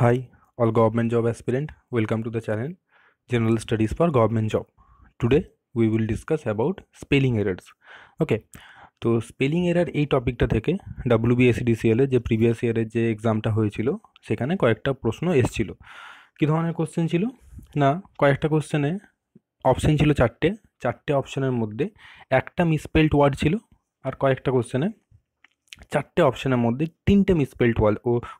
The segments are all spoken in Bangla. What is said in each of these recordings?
Hi, all government job aspirant. Welcome to the channel General Studies for Government Job. Today we will discuss about spelling errors. Okay, তো স্পেলিং এরার এই টপিকটা থেকে WBSCDCL এর যে প্রিভিয়াস ইয়ারের যে এক্সামটা হয়েছিল সেখানে কয়েকটা প্রশ্ন এসেছিল। কী ধরনের কোশ্চেন ছিল না, কয়েকটা কোশ্চেনে অপশন ছিল চারটে অপশনের মধ্যে একটা মিসস্পেলড ওয়ার্ড ছিল, আর কয়েকটা কোশ্চেনে চারটে অপশনের মধ্যে তিনটে মিসস্পেলড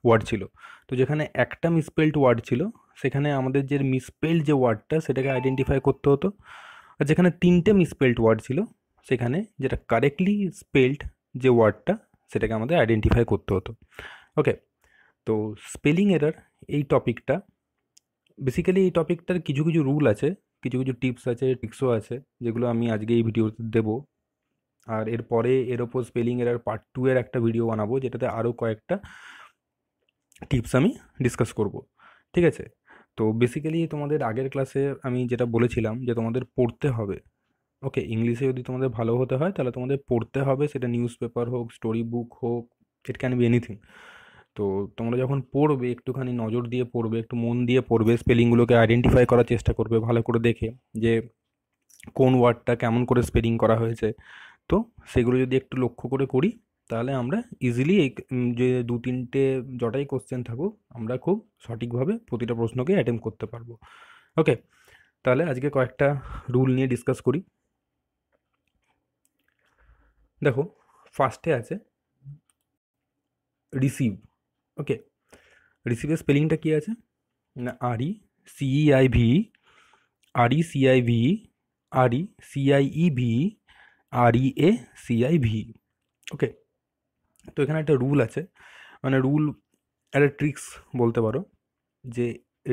ওয়ার্ড ছিল। তো যেখানে একটা মিসস্পেলড ওয়ার্ড ছিল সেখানে আমাদের যে মিসস্পেলড যে ওয়ার্ডটা সেটাকে আইডেন্টিফাই করতে হতো, আর যেখানে তিনটে মিসস্পেলড ওয়ার্ড ছিল সেখানে যেটা কারেক্টলি স্পেলড যে ওয়ার্ডটা সেটাকে আমাদের আইডেন্টিফাই করতে হতো। ওকে, তো স্পেলিং এরার এই টপিকটা বেসিক্যালি এই টপিকটার কিছু কিছু রুল আছে, কিছু কিছু টিপস আছে, ট্রিক্সও আছে, যেগুলো আমি আজকে এই ভিডিওতে দেবো। আর এরপরে এর ওপর স্পেলিং এরার পার্ট 2 এর একটা ভিডিও বানাবো যেটাতে আরও কয়েকটা টিপস আমি ডিসকাস করব। ঠিক আছে, তো বেসিক্যালি তোমাদের আগের ক্লাসে আমি যেটা বলেছিলাম যে তোমাদের পড়তে হবে। ওকে, ইংলিশে যদি তোমাদের ভালো হতে হয় তাহলে তোমাদের পড়তে হবে, সেটা নিউজ পেপার হোক, স্টোরি বুক হোক, ইট ক্যান বি এনিথিং। তো তোমরা যখন পড়বে একটুখানি নজর দিয়ে পড়বে, একটু মন দিয়ে পড়বে, স্পেলিংগুলোকে আইডেন্টিফাই করার চেষ্টা করবে ভালো করে দেখে যে কোন ওয়ার্ডটা কেমন করে স্পেলিং করা হয়েছে। তো সেগুলো যদি একটু লক্ষ্য করে করি তাহলে আমরা ইজিলি এই যে দু তিনটে যটাই কোশ্চেন থাকুক আমরা খুব সঠিকভাবে প্রতিটা প্রশ্নকে অ্যাটেম্প করতে পারবো। ওকে, তাহলে আজকে কয়েকটা রুল নিয়ে ডিসকাস করি। দেখো, ফার্স্টে আছে রিসিভ। ওকে, রিসিভের স্পেলিংটা কী আছে না, RECEIV, RECIV, RECIEV, REACIV। ওকে, তো এখানে একটা রুল আছে, মানে রুল একটা ট্রিক্স বলতে পারো, যে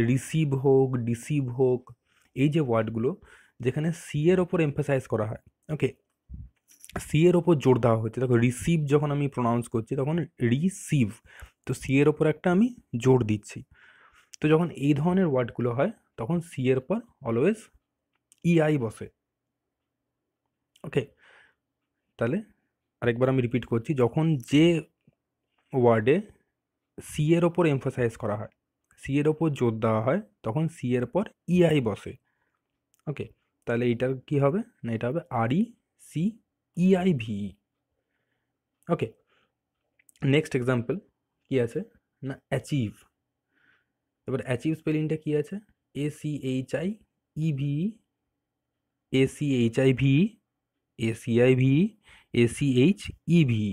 রিসিভ হোক ডিসিভ হোক এই যে ওয়ার্ডগুলো যেখানে সি এর ওপর এমফাসাইজ করা হয়, ওকে, সি এর ওপর জোর দেওয়া হচ্ছে। দেখো, রিসিভ যখন আমি প্রোনাউন্স করছি তখন রিসিভ, তো সি এর ওপর একটা আমি জোর দিচ্ছি। তো যখন এই ধরনের ওয়ার্ডগুলো হয় তখন সি এর পর অলওয়েজ EI বসে। ওকে, তাহলে আরেকবার আমি রিপিট করছি, যখন যে ওয়ার্ডে সি এর ওপর এমফাসাইজ করা হয়, সি এর ওপর জোর দেওয়া হয়, তখন সি এর পর EI বসে। ওকে, তাহলে এইটার কী হবে না, এটা হবে RECEIVE। ওকে, নেক্সট এক্সাম্পল কী আছে না, অ্যাচিভ। এবার অ্যাচিভ স্পেলিংটা কী আছে, ACHIEVE, ACHIVE, ACIVE, ACHEVE।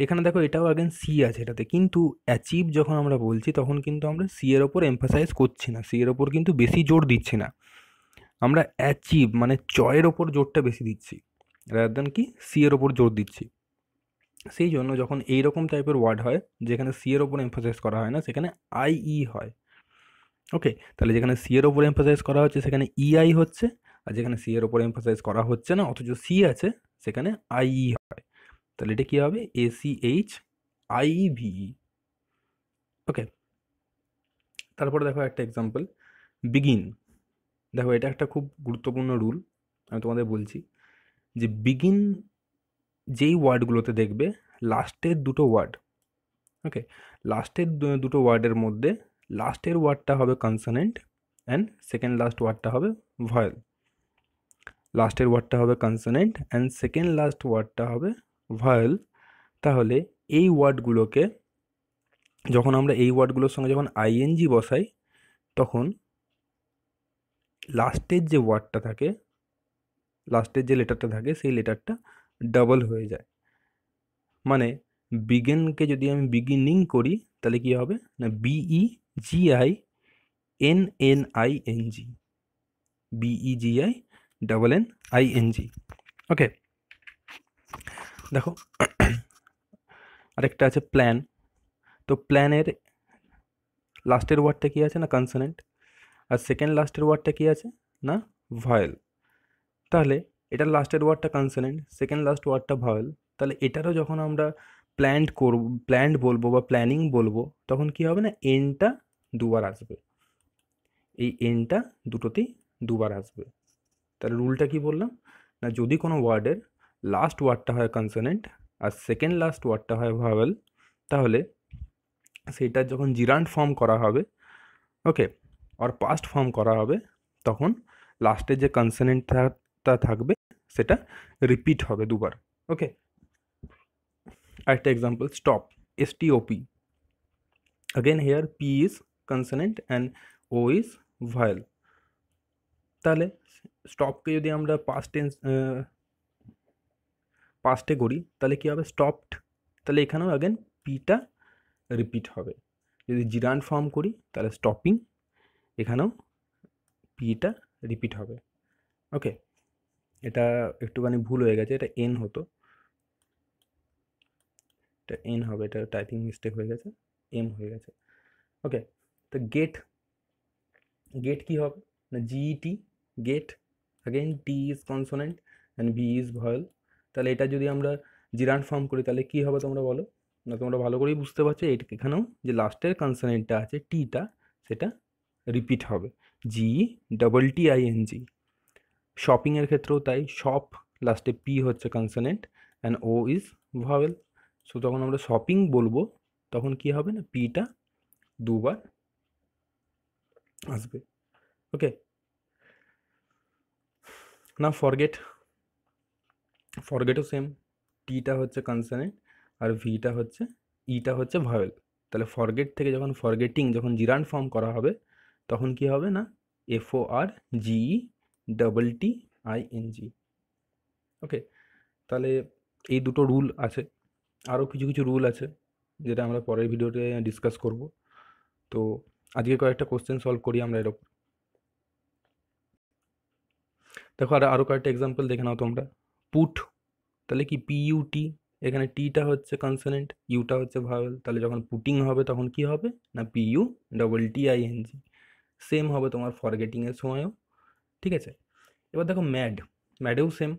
এখানে দেখো এটাও আগেন সি আছে এটাতে, কিন্তু অ্যাচিভ যখন আমরা বলছি তখন কিন্তু আমরা সি এর ওপর এমফাসাইজ করছি না, সি এর ওপর কিন্তু বেশি জোর দিচ্ছি না, আমরা অ্যাচিভ মানে চয়ের ওপর জোরটা বেশি দিচ্ছি রাদার দ্যান কি সি এর ওপর জোর দিচ্ছি। সেই জন্য যখন এইরকম টাইপের ওয়ার্ড হয় যেখানে সি এর ওপর এমফাসাইজ করা হয় না সেখানে IE হয়। ওকে, তাহলে যেখানে সি এর ওপর এমফাসাইজ করা হচ্ছে সেখানে EI হচ্ছে, আর যেখানে সি এর ওপর এমফাসাইজ করা হচ্ছে না অথচ সি আছে সেখানে IE হয়। তাহলে এটা কী হবে, ACHIEVE। ওকে, তারপরে দেখো একটা এক্সাম্পল, বিগিন। দেখো, এটা একটা খুব গুরুত্বপূর্ণ রুল, আমি তোমাদের বলছি যে বিগিন যেই ওয়ার্ডগুলোতে দেখবে লাস্টের দুটো ওয়ার্ড, ওকে, লাস্টের দুটো ওয়ার্ডের মধ্যে লাস্টের ওয়ার্ডটা হবে কনসোনেন্ট অ্যান্ড সেকেন্ড লাস্ট ওয়ার্ডটা হবে ভয়েল। লাস্টের ওয়ার্ডটা হবে কনসোনেন্ট অ্যান্ড সেকেন্ড লাস্ট ওয়ার্ডটা হবে ভয়েল। তাহলে এই ওয়ার্ডগুলোকে যখন আমরা এই ওয়ার্ডগুলোর সঙ্গে যখন ING বসাই তখন লাস্টের যে ওয়ার্ডটা থাকে, লাস্টের যে লেটারটা থাকে সেই লেটারটা ডাবল হয়ে যায়। মানে বিগিনকে যদি আমি বিগিনিং করি তাহলে কী হবে না, BEGINNING, BEGINNING। ওকে, দেখো আরেকটা আছে প্ল্যান। তো প্ল্যানের লাস্টের ওয়ার্ডটা কী আছে না, কনসোনেন্ট, আর সেকেন্ড লাস্টের ওয়ার্ডটা কী আছে না, ভয়েল। তাহলে এটার লাস্টের ওয়ার্ডটা কনসোনেন্ট, সেকেন্ড লাস্ট ওয়ার্ডটা ভয়েল, তাহলে এটারও যখন আমরা প্ল্যান্ড বলবো বা প্ল্যানিং বলবো তখন কী হবে না, এনটা দুবার আসবে, এই এনটা দুটোতেই দুবার আসবে। তাহলে রুলটা কি বললাম না, যদি কোনো ওয়ার্ডের লাস্ট ওয়ার্ডটা হয় কনসোনেন্ট আর সেকেন্ড লাস্ট ওয়ার্ডটা হয় ভয়েল তাহলে সেটা যখন জিরান্ট ফর্ম করা হবে, ওকে, আর পাস্ট ফর্ম করা হবে, তখন লাস্টে যে কনসোনেন্টটা থাকবে সেটা রিপিট হবে দুবার। ওকে, আরেকটা example, stop, STOP, again here P is consonant and O is vowel। তাহলে স্টপকে যদি আমরা পাস্টে করি তাহলে কী হবে, স্টপড, তাহলে এখানেও অ্যাগেন পিটা রিপিট হবে। যদি জিরান্ট ফর্ম করি তাহলে স্টপিং, এখানেও পিটা রিপিট হবে। ওকে, এটা একটুখানি ভুল হয়ে গেছে, এটা এন হতো, এটা এন হবে, এটা টাইপিং মিস্টেক হয়ে গেছে, এম হয়ে গেছে। ওকে, তো গেট, গেট কী হবে না, GET, get, again T is consonant and B is vowel. তাহলে এটা যদি আমরা জিরান্ট ফর্ম করি তাহলে কী হবে তোমরা বলো, না তোমরা ভালো করেই বুঝতে পারছো, এখানেও যে লাস্টের কনসোনেন্টটা আছে টিটা, সেটা রিপিট হবে, GETTING। শপিংয়ের ক্ষেত্রেও তাই, শপ লাস্টে পি হচ্ছে consonant and O is vowel. So যখন আমরা শপিং বলবো তখন কি হবে না, পিটা দুবার আসবে। ওকে, না ফরগেট, ফরগেটও সেম, টিটা হচ্ছে কনসোনেন্ট আর ভিটা হচ্ছে, ইটা হচ্ছে ভাওয়েল। তাহলে ফরগেট থেকে যখন ফরগেটিং, যখন জিরান্ট ফর্ম করা হবে তখন কি হবে না, FORGETTING। ওকে, তাহলে এই দুটো রুল আছে, আরও কিছু কিছু রুল আছে যেটা আমরা পরের ভিডিওতে ডিসকাস করব। তো আজকে কয়েকটা কোশ্চেন সলভ করি আমরা এর ওপর। দেখো আরও কয়েকটা এক্সাম্পল দেখে নাও তোমরা। পুট, তাহলে কি PUT, এখানে টিটা হচ্ছে কনসোনেন্ট, ইউটা হচ্ছে ভাওয়েল, তাহলে যখন পুটিং হবে তখন কি হবে না, PUTTING। সেম হবে তোমার ফরগেটিংয়ের সময়ও, ঠিক আছে। এবার দেখো ম্যাড, ম্যাডেও সেম,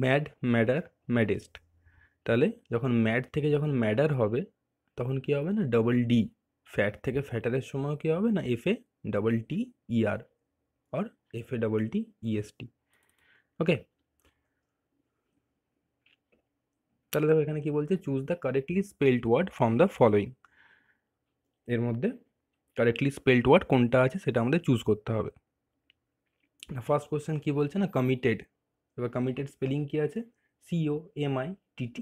ম্যাড, ম্যাডার, ম্যাডেস্ট। তাহলে যখন ম্যাড থেকে যখন ম্যাডার হবে তখন কি হবে না, DD, ফ্যাট থেকে ফ্যাটারের সময় কি হবে না, FATTER আর FATTEST। ওকে, তাহলে দেখো এখানে কি বলছে, choose the correctly spelled word from the following. এর মধ্যে কারেক্টলি স্পেলড ওয়ার্ড কোনটা আছে সেটা আমাদের চুজ করতে হবে। ফার্স্ট কোশ্চেন কি বলছে না, কমিটেড। এবার কমিটেড স্পেলিং কি আছে, COMITTED,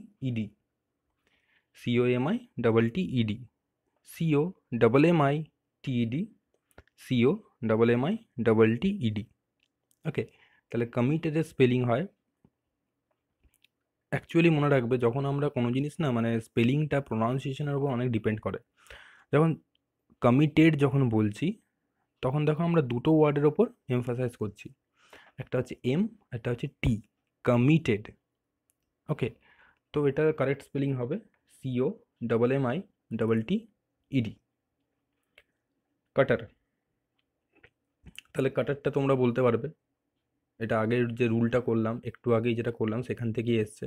COMITTED, COMMITED, ওকে। তাহলে কমিটেডের স্পেলিং হয়, অ্যাকচুয়ালি মনে রাখবে যখন আমরা কোনো জিনিস না, মানে স্পেলিংটা প্রোনাউন্সিয়েশনের উপর অনেক ডিপেন্ড করে। যখন কমিটেড যখন বলছি তখন দেখো আমরা দুটো ওয়ার্ডের ওপর এমফাসাইজ করছি, একটা হচ্ছে এম, একটা হচ্ছে টি, কমিটেড। ওকে, তো এটার কারেক্ট স্পেলিং হবে COMMITTED, কাটার। তাহলে কাটারটা তোমরা বলতে পারবে, এটা আগের যে রুলটা করলাম, একটু আগেই যেটা করলাম সেখান থেকেই এসছে।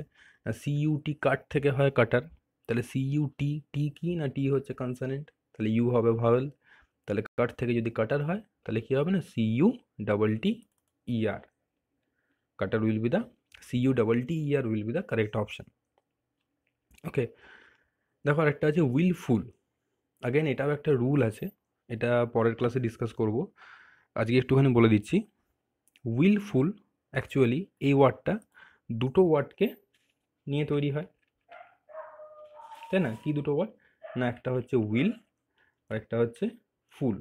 CUT, কাট থেকে হয় কাটার, তাহলে CUT, টি কি না, টি হচ্ছে কনসোনেন্ট, তাহলে ইউ হবে ভাওয়েল, তাহলে কাট থেকে যদি কাটার হয় তাহলে কি হবে না, CUTTER, cutter will be the, CUTTER will be the correct option. Okay, দেখো আরেকটা আছে উইলফুল, আগেন এটাও একটা রুল আছে, এটা পরের ক্লাসে ডিসকাস করব, আজকে একটুখানি বলে দিচ্ছি। উইলফুল অ্যাকচুয়ালি এই ওয়ার্ডটা দুটো ওয়ার্ডকে নিয়ে তৈরি হয়, তাই না? কি দুটো ওয়ার্ড না, একটা হচ্ছে উইল আর একটা হচ্ছে ফুল।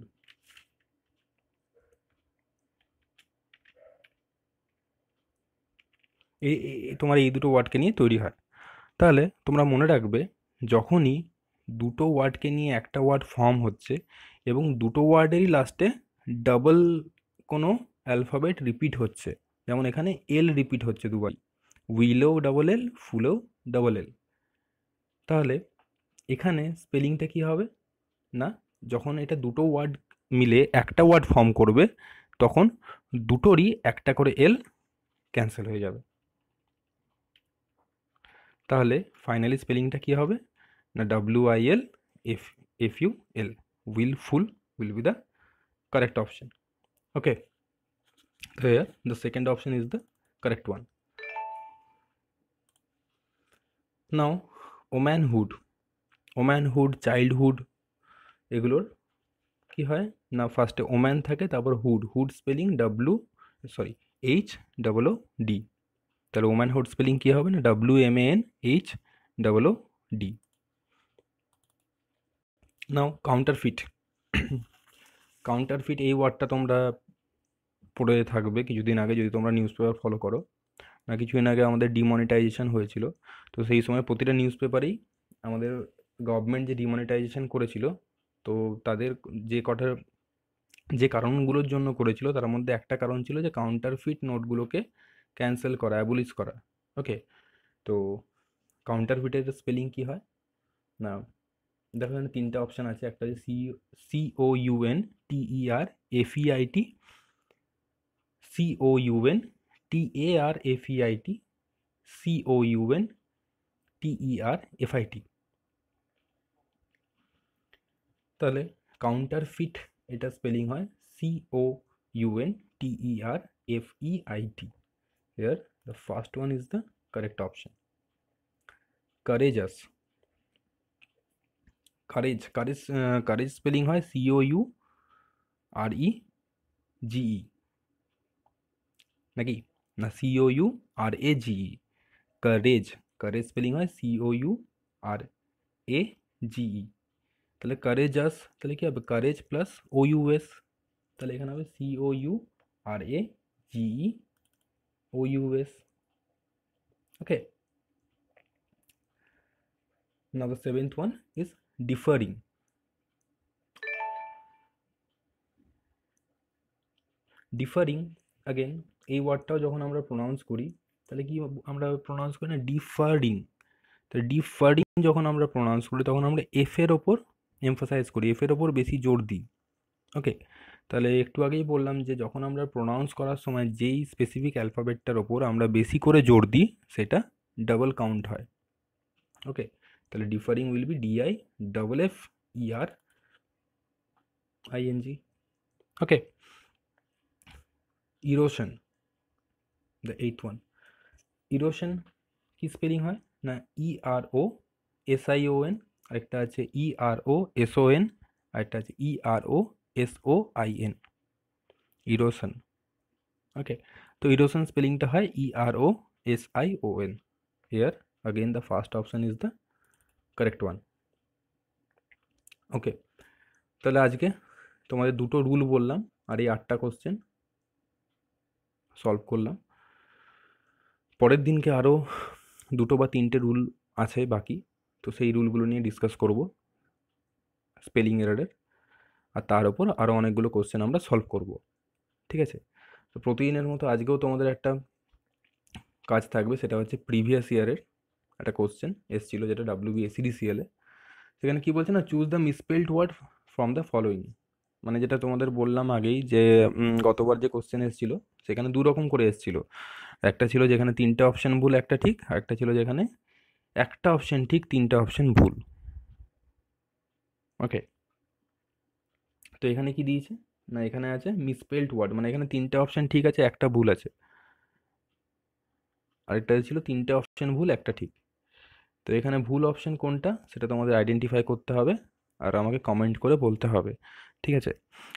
তোমার এই দুটো ওয়ার্ডকে নিয়ে তৈরি হয়। তাহলে তোমরা মনে রাখবে, যখনই দুটো ওয়ার্ডকে নিয়ে একটা ওয়ার্ড ফর্ম হচ্ছে এবং দুটো ওয়ার্ডেরই লাস্টে ডাবল কোনো অ্যালফাবেট রিপিট হচ্ছে, যেমন এখানে এল রিপিট হচ্ছে দুবার, উইলেও ডাবল এল, ফুলেও ডাবল এল, তাহলে এখানে স্পেলিংটা কি হবে না, যখন এটা দুটো ওয়ার্ড মিলে একটা ওয়ার্ড ফর্ম করবে তখন দুটোরই একটা করে এল ক্যান্সেল হয়ে যাবে। তাহলে ফাইনালি স্পেলিংটা কি হবে না, WILFUL, willful will be the correct option. Okay, so here the second option is the correct one. Now womanhood, womanhood, childhood, এগুলোর কি হয় না ফার্স্টে ওম্যান থাকে, তারপর হুড স্পেলিং HOOD, তাহলে ওম্যানহুড স্পেলিং কী হবে না WMANHOOD। নাও কাউন্টারফিট। কাউন্টারফিট এই ওয়ার্ডটা তোমরা পড়ে থাকবে কিছুদিন আগে, যদি তোমরা নিউজ পেপার ফলো করো। না কিছুদিন আগে আমাদের ডিমনিটাইজেশন হয়েছিল, তো সেই সময় প্রতিটা নিউজ পেপারেই আমাদের গভর্নমেন্ট যে ডিমনিটাইজেশন করেছিল, তো তাদের যে কারণগুলোর জন্য করেছিল তার মধ্যে একটা কারণ ছিল যে কাউন্টারফিট নোটগুলোকে ক্যান্সেল করা, অ্যাবলিশ করা। ওকে, তো কাউন্টারফিটের স্পেলিং কী হয় না, দেখো এখানে তিনটা অপশান আছে, একটা হচ্ছে COUNTERFEIT, COUNTARFEIT, COUNTERFIT। তাহলে কাউন্টারফিট এটা স্পেলিং হয় COUNTERFEIT। Here the first one is the correct option. Courageous, courage spelling হয় COUREGE নাকি না COURAGE। courage spelling হয় COURAGE। তাহলে courageous, তাহলে কি হবে courage প্লাস OUS, তাহলে এখানে হবে COURAGEOUS। Okay, now the seventh one is differing। Differing again এই ওয়ার্ডটাও যখন আমরা প্রোনাউন্স করি তাহলে কি আমরা প্রোনাউন্স করি না ডিফারিং। তো ডিফারিং যখন আমরা প্রোনাউন্স করি তখন আমরা এফের ওপর এমফাসাইজ করি, এফের ওপর বেশি জোর দিই। ওকে, তাহলে একটু আগেই বললাম যে যখন আমরা প্রোনাউন্স করার সময় যেই স্পেসিফিক অ্যালফাবেটটার ওপর আমরা বেশি করে জোর দিই সেটা ডাবল কাউন্ট হয়। ওকে, তাহলে differing will be DIFFERING। Okay, erosion, the eighth one. Erosion কি স্পেলিং হয় না EROSION, আরেকটা আছে EROSON, আরেকটা আছে EROSOIN, ইরোশন। ওকে, তো ইরোশন স্পেলিংটা হয় EROSION। Here again the first option is the correct one. Okay, তাহলে আজকে তোমাদের দুটো রুল বললাম আর এই 8টা কোশ্চেন সলভ করলাম। পরের দিনকে আরও 2 বা 3টে রুল আছে বাকি, তো সেই রুলগুলো নিয়ে ডিসকাস করব স্পেলিং এরারের, আর তার উপর আরও অনেকগুলো কোশ্চেন আমরা সলভ করব। ঠিক আছে, তো প্রতিদিনের মতো আজকেও তোমাদের একটা কাজ থাকবে, সেটা হচ্ছে প্রিভিয়াস ইয়ারের একটা কোশ্চেন এসেছিলো যেটা WBSEDCL-এ। সেখানে কী বলছে না choose the misspelled word from the following, মানে যেটা তোমাদের বললাম আগেই যে গতবার যে কোশ্চেন এসেছিলো সেখানে 2 রকম করে এসেছিলো। একটা ছিল যেখানে 3টে অপশান ভুল একটা ঠিক, আর একটা ছিল যেখানে একটা অপশান ঠিক 3টে অপশান ভুল। ওকে, তো এখানে কি দিয়েছে না এখানে আছে মিসস্পেলড ওয়ার্ড, মানে এখানে 3টে অপশান ঠিক আছে একটা ভুল আছে, আরেকটা ছিল 3টে অপশান ভুল একটা ঠিক। তো এখানে ভুল অপশান কোনটা সেটা তোমাদের আইডেন্টিফাই করতে হবে আর আমাকে কমেন্ট করে বলতে হবে। ঠিক আছে,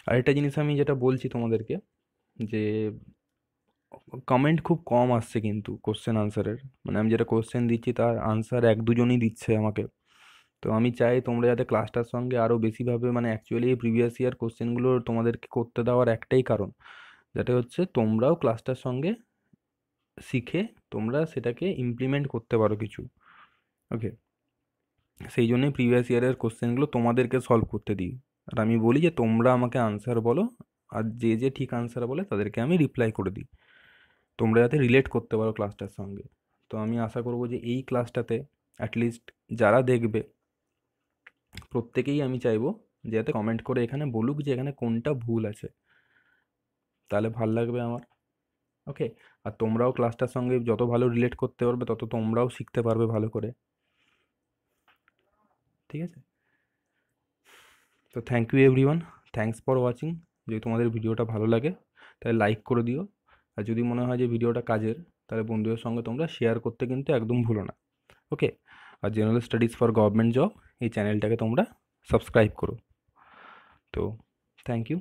আরেকটা জিনিস আমি যেটা বলছি তোমাদেরকে যে কমেন্ট খুব কম আসছে কিন্তু কোশ্চেন আনসারের, মানে আমি যেটা কোশ্চেন দিচ্ছি তার আনসার 1-2জনই দিচ্ছে আমাকে। তো আমি চাই তোমরা যাতে ক্লাসটার সঙ্গে আরও বেশিভাবে, মানে অ্যাকচুয়ালি এই প্রিভিয়াস ইয়ার কোশ্চেনগুলো তোমাদেরকে করতে দেওয়ার একটাই কারণ, যাতে হচ্ছে তোমরাও ক্লাসটার সঙ্গে শিখে তোমরা সেটাকে ইমপ্লিমেন্ট করতে পারো কিছু। ওকে, সেই জন্যই প্রিভিয়াস ইয়ারের কোশ্চেনগুলো তোমাদেরকে সলভ করতে দিই, আর আমি বলি যে তোমরা আমাকে আনসার বলো, আর যে যে ঠিক আনসার বলে তাদেরকে আমি রিপ্লাই করে দিই, তোমরা যাতে রিলেট করতে পারো ক্লাসটার সঙ্গে। তো আমি আশা করব যে এই ক্লাসটাতে অ্যাটলিস্ট যারা দেখবে প্রত্যেকেই আমি চাইবো যে যাতে কমেন্ট করে এখানে বলুক যে এখানে কোনটা ভুল আছে, তাহলে ভাল লাগবে আমার। ওকে, আর তোমরাও ক্লাসটার সঙ্গে যত ভালো রিলেট করতে পারবে তত তোমরাও শিখতে পারবে ভালো করে। ঠিক আছে, তো thank you everyone, thanks for watching. যদি তোমাদের ভিডিওটা ভালো লাগে তাহলে লাইক করে দিও, আর যদি মনে হয় যে ভিডিওটা কাজের তাহলে বন্ধুদের সঙ্গে তোমরা শেয়ার করতে কিন্তু একদম ভুলো না। ওকে, আর general studies for government job এই চ্যানেলটাকে তোমরা সাবস্ক্রাইব করো। তো থ্যাংক ইউ।